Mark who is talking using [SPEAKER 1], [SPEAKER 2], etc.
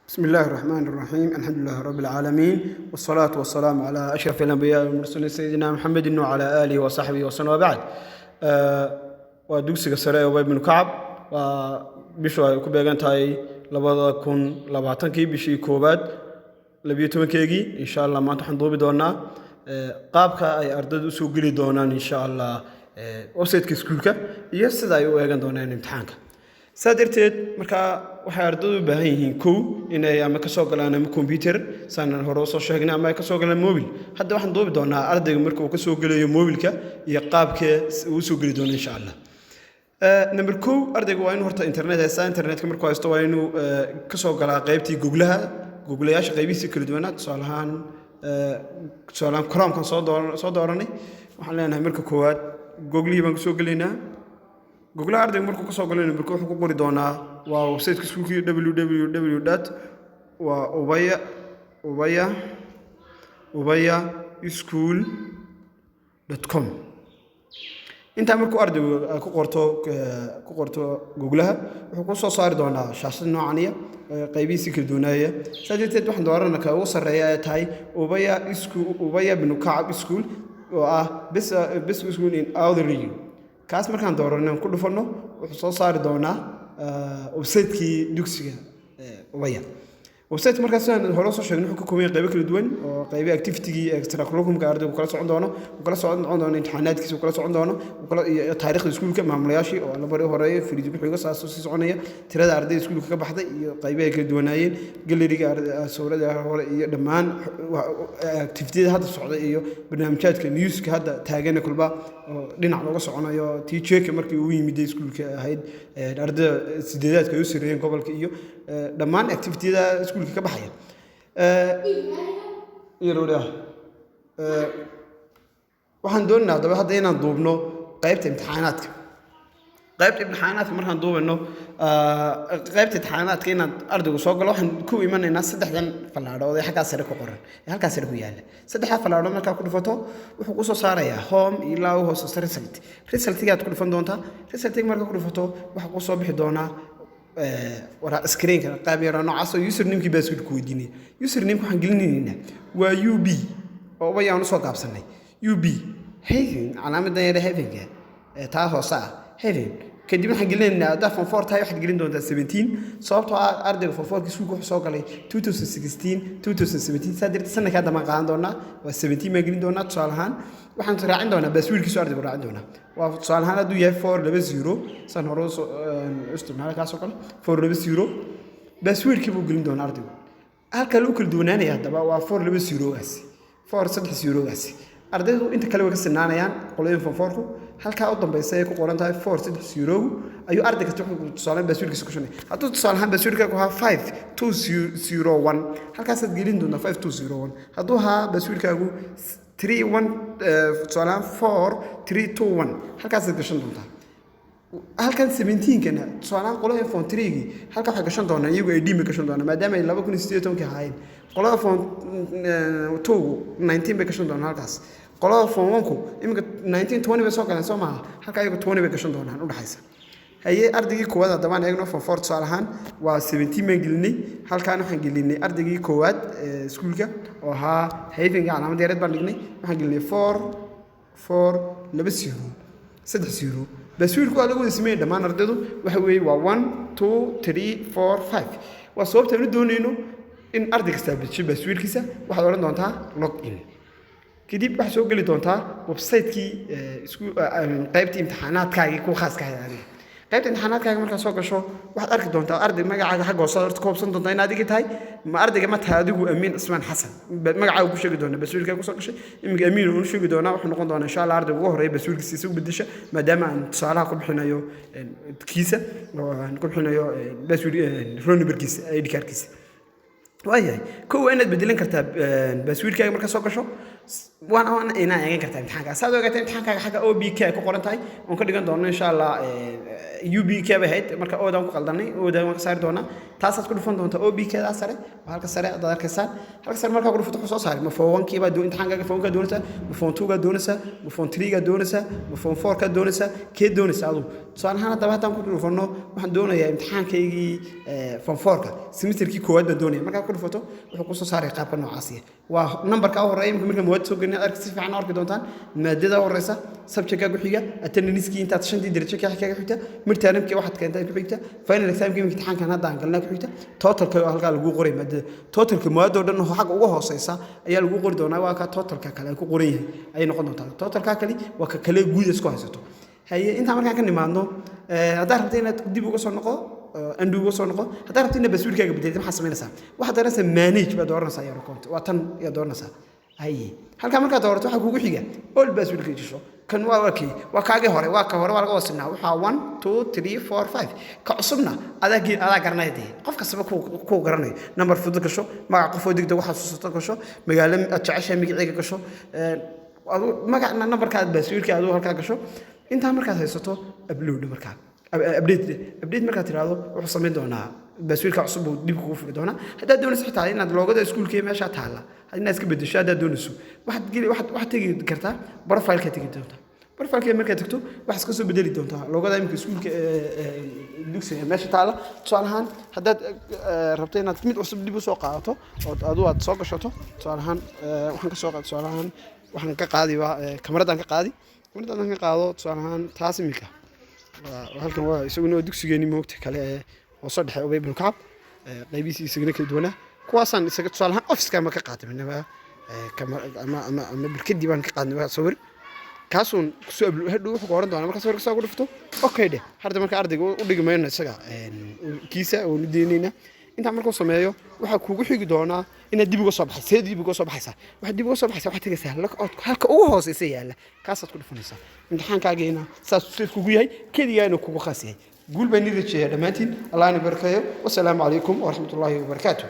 [SPEAKER 1] بسم الله الرحمن الرحيم الحمد لله رب العالمين والصلاة والسلام على أشرف الأنبياء والمرسلين سيدنا محمد وعلى آله وصحبه وسلم وبعد ودوسي سري أبي بن كعب وبشوي كوبيجان تاي لبضا كون لبعتن كي بشي كوباد لبيتم كيجي إن شاء الله ما تحضوا بدونا قابك أي أردد سوق لي دونا إن شاء الله وسيد كسكولك يسد أيوة يجان دونا امتحانك سادرتيد marka waxa ardaydu u baahan yihiin kow inay ama ka soo galaan ama computer saanan hore soo sheegnay ama ka soo galaan mobile hadda waxaan doobi doonaa ardayga marka uu ka soo galayo mobilka iyo qaabka uu soo gali doono insha Allah number 2 ardaygu waa inuu horta internetka marka haysto waa inuu ka soo galaa qaybtii googleyaasha qaybihiisa kala duwan tusaalahan Chrome kan soo dooranay waxaan leenahay marka koowaad google baan soo galaynaa Google ardaygu markuu ka soo galay markuu wuxuu ku qori doonaa waa website-ka iskuulka www.ubaya-school.com inta markuu ardaygu ku qorto Google-ha wuxuu ku soo saari doonaa shaashad noocaniya qaybihiisa kala duwanaya saddeed waxaan dooranaa ka ugu sareeya ay tahay Ubaya ibn Ka'ab School oo ah best school in all the region kaas markaan dooranay ku dhufano wuxuu soo saari doonaa website-kii dugsiga Ubaya website markaas aan hore soo sheegnay wuxuu ka kooban yahay qaybo kala duwan oo qaybo activity extra curriculum ka ardaygu kala socon doono imtixaanaadkiisa kala socon doono taariikhda iskuulka maamulayaashii oo la bari horeeyay firiid ku xiga saaso si soconaya tirada ardayda iskuulka ka baxday iyo qaybaha kala duwanaayeen galeriga sawirada hore iyo dhammaan activity-da hadda socday iyo barnaamijyaadka newska hadda taagan kulba dhinac looga soconayo teacher-ka markii uu yimid iskuulka ahayd ardayda sideedaadka ay u sareeyeen gobolka iyo dhammaan activity-da iskuulka ka baxaya waxaan doonaynaa daba hadda inaan duubno qaybta imtixaanaadka markaan duubano qaybta imtixaanaadka inaan ardaygu soo galo waxaan ku imanaynaa saddexdan fallaadhood ee halkaas sare ku qoran ee halkaas sare ku yaala saddexda fallaadhood markaa ku dhufato wuxuu ku soo saarayaa home ilaa hoos result-gaad ku dhufan doontaa result-ga markaa ku dhufato waxa ku soo bixi doonaa wara screen-ka qaab yar noocaas oo username-kii baa isku weydiinay username-ka waxaan gelinaynaa waa UB oo bayaan soo gaabsanay UB Heaven calaamadan yar Heaven-ka taas oo saa Heaven kadib waxaan gelinaynaa da form 4 tahay waxaad gelin doontaa 17 sababtoo ah ardayga form 4 iskuulka wuxuu soo galay 2016 sadirta sanadka dama qaadan doonaa waa 17 ma gelin doonaa tusaalahan waxaan raacin doonaa baswiirkiisu ardaygu raacin doonaa waa tusaalahan haduu yahay 420 san hore isticmaal ka soo kale 420 baswiirkii buu gelin doonaa ardaygu halka loo kala duwanaanaya hadaba waa 420 gaasi 430 gaasi ardaydu inta kale way ka sinaanayaan qolooyin form 4ku halka u dambeysay ay ku qoran tahay 430 ayuu ardayga tusaale baswiirkiisa ku shanay hadduu tusaalahan baswiirka ku haa 5201 halkaas aad gelin doontaa 5201 hadduu haa baswiirkaagu 31 4321 halkaas aad gashan doontaa halkan 17-kana tusaalahan qolada form 3-gi halka waxa gashan doonaa iyagu ay dhimi gashan doonaa maadaama ay 2018 ka ahaayeen qolada form 2 19 bay gashan doonaa halkaas qolada form 1-ku imika 19 20 bay soo galeen soo maaha halka iyagu 20 bay gashan doonaan u dhaxaysa haye ardaygii koowaad haddaba eegno form 4 tusaalahan waa 17 baan gelinay halkaan waxaan gelinay ardaygii koowaad iskuulka oo ahaa Heaven-ga calaamad yareed baan dhignay waxaan gelinay 4 baswiirku waa lagu sameeyay dhammaan ardaydu waxa weeye waa 1 2 3 4 5 waa sababta aan doonayno in arday kasta bixiyo baswiirkiisa waxaad oran doontaa login kadib waxa soo gali doontaa website-kii qaybta imtixaanaadkaaga ku khaaska ah qaybta imtixaanaadkaaga marka soo gasho waxaad arki doontaa arday magacaaga xaq hoose horta koobsan doontaa in adiga tahay ma ardayga ma tahay adigu Amiin Ismaan Xasan magacaaga ku sheegi doonaa baswiirkaaga ku soo gashay imika Amiin uu sheegi doonaa wuxuu noqon doonaa insha Allah ardayga ugu horeeya baswiirkiisa u bedesha maadaama aan tusaalaha ku bixinayo kiisa oo aan ku bixinayo baswiir phone number-kiisa ID card-kiisa waayahay kow inaad bedelan kartaa baswiirkaaga marka soo gasho وانا ايغان كرتا امتحانka saado gaatay imtixaankaaga xaga OBK ku qoran tahay on ka dhigan doono insha Allah UBK ba hayd marka oodan ku qaldanay oodan ka saari doona taasaad ku dhufan doonta OBK da sare halka sare aad arkaysan halka sare marka ku dhufto ku soo saari ma phone 1 kiiba imtixaankaaga phone ka doonaysa ma phone 2 ga doonaysa ma phone 3 ga doonaysa ma phone 4 ka doonaysa kee doonaysa adu soo aan hada dabatan ku dhufano waxaan doonayaa imtixaankaygii phone 4 ka semesterkii koowaad baa doonaya marka ku dhufato wuxuu ku soo saaray qaabka noocaas ah waa numberka ugu horeeya marka mood soo gelin arki si fiican arki doontaan maadada horeysa subject-ka ku xiga attendance-kii intaad 5 darajo ka xigta midterm-kii waxaad keentay ku xigta final exam-kii imtixaankan hadda aan galnaa ku xigta total-ka halka lagu qoray maadada total-ka maadada dhan xaq ugu hooseysa ayaa lagu qori doonaa waa ka total-ka kale ku qoran yahay ay noqon doontaa total-ka kale waa ka kale guud isku haysato haye inta markaan ka nimaadno hadda rabtay inaad dib uga soo noqo andu uga soo noqo hadda rabtay inaad basuulkaaga bedelid maxaa sameynaysaa waxaad dooranaysaa manage baad dooranaysaa yar account waa tan iyo dooranaysaa haye halka marka doorato waxa kugu xiga all basuulka jisho kan waa wakii waa kaagi hore waa ka hore waa laga wasinaa waxa 1 2 3 4 5 ka cusubna adaa garanayday qof kasta ku garanayo number fudud gasho magac qof oo digda waxa xasuusato gasho magaalo aad jeceshahay magaciiga gasho magac numberka aad basuulka aad halka gasho inta markaad haysato upload markaa update markaad tiraado wuxuu sameyn doonaa basuulka cusub uu dib kugu furi doonaa haddaad doonayso xitaa inaad loogada iskuulkii meesha taala inaad iska bedesho haddaad doonayso waxaad tegi kartaa profile-ka tegi doontaa profile-ka markaad tagto waxaad iska soo bedeli doontaa loogada imika iskuulka dugsiga meesha taala tusaale ahaan haddaad rabto inaad mid cusub dib u soo qaadato oo aad soo gashato tusaale ahaan waxaan ka soo qaado tusaale ahaan waxaan ka qaadi kameradan ka qaadi kameradan ka qaado tusaale ahaan taas imika halkan waa isaguna dugsigeeni moogta kale oo soo dhaxay Ubay ibn Ka'ab qaybisi isaguna kala duwana kuwaasan isaga tusaalahan office-ka ma ka qaatay ama bilkadii baan ka qaadnay sawir kaasuun soo hadhow wuxuu qoran doonaa marka sawirka soo dhufto okay de harda marka ardayga u dhigmayna isaga kiisa oo nideynayna inta markuu sameeyo waxa kugu xigi doonaa inaad dib uga soo baxayso dib uga soo baxaysa waxa dib uga soo baxaysa waxa tagaysaa halka ugu hooseysa yaala kaasaad ku dhufanaysaa imtixaankaageena saas kugu yahay kaliya kugu khaas yahay قول بني رجال دمانتين الله يبارك فيهم والسلام عليكم ورحمة الله وبركاته.